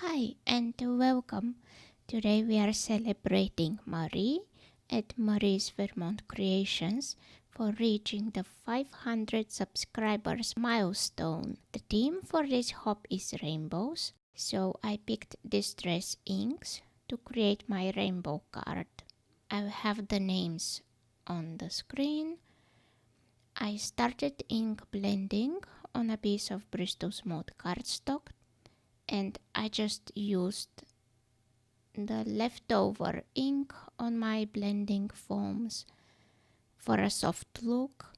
Hi and welcome. Today we are celebrating Marie at Marie's Vermont Creations for reaching the 500 subscribers milestone. The theme for this hop is rainbows, so I picked distress inks to create my rainbow card. I have the names on the screen. I started ink blending on a piece of Bristol Smooth cardstock, and I just used the leftover ink on my blending foams for a soft look.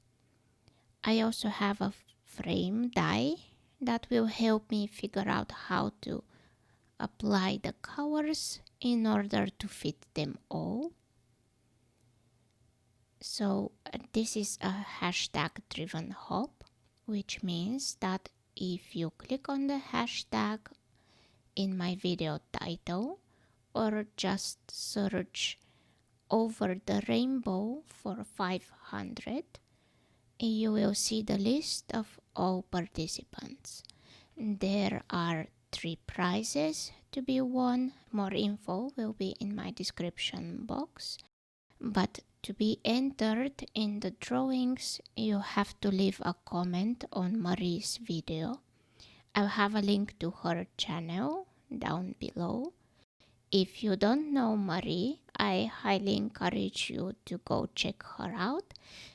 I also have a frame die that will help me figure out how to apply the colors in order to fit them all. So this is a hashtag driven hop, which means that if you click on the hashtag in my video title or just search over the rainbow for 500, you will see the list of all participants. There are 3 prizes to be won. More info will be in my description box. But to be entered in the drawings, you have to leave a comment on Marie's video. I'll have a link to her channel down below. If you don't know Marie, I highly encourage you to go check her out.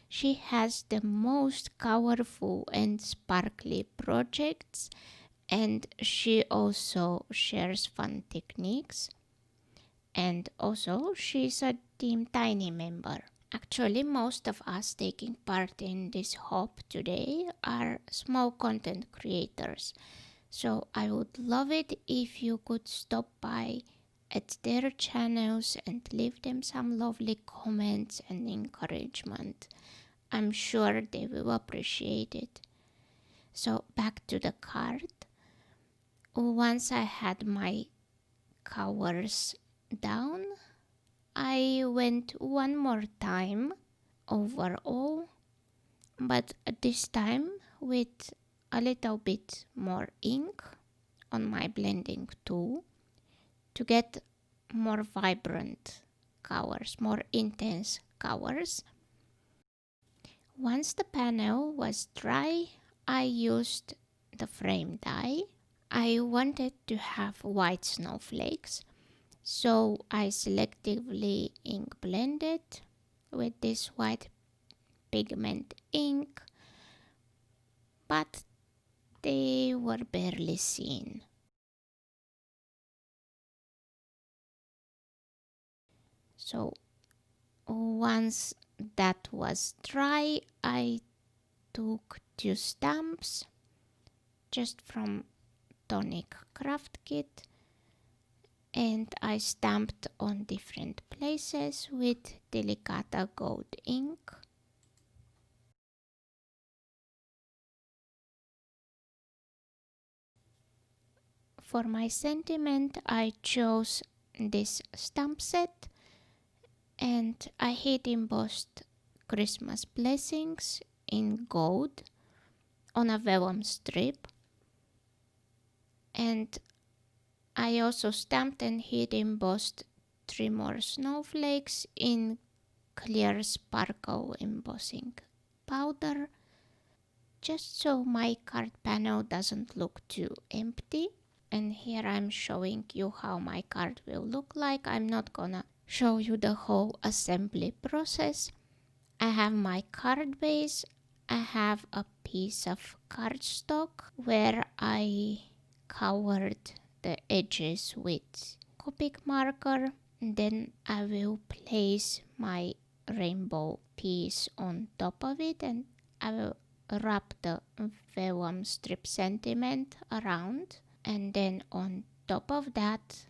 She has the most colorful and sparkly projects, and she also shares fun techniques. And also, she's a Team Tiny member. Actually, most of us taking part in this hop today are small content creators. So I would love it if you could stop by at their channels and leave them some lovely comments and encouragement. I'm sure they will appreciate it. So back to the card. Once I had my colors down, I went one more time over all, but this time with a little bit more ink on my blending tool to get more vibrant colors, more intense colors. Once the panel was dry, I used the frame die. I wanted to have white snowflakes, so I selectively ink blended with this white pigment ink, but they were barely seen. So once that was dry, I took 2 stamps just from Tonic Craft Kit, and I stamped on different places with Delicata Gold ink. For my sentiment, I chose this stamp set, and I had embossed Christmas blessings in gold on a vellum strip, and I also stamped and had embossed 3 more snowflakes in clear sparkle embossing powder, just so my card panel doesn't look too empty. And here I'm showing you how my card will look like. I'm not gonna show you the whole assembly process. I have my card base. I have a piece of cardstock where I colored the edges with Copic marker. Then I will place my rainbow piece on top of it, and I will wrap the vellum strip sentiment around. And then on top of that,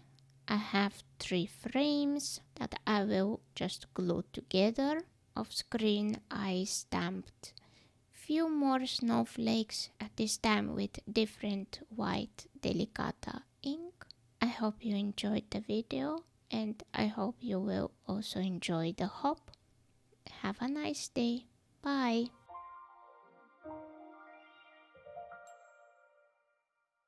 I have 3 frames that I will just glue together. Off screen, I stamped few more snowflakes, at this time with different white Delicata ink. I hope you enjoyed the video, and I hope you will also enjoy the hop. Have a nice day. Bye.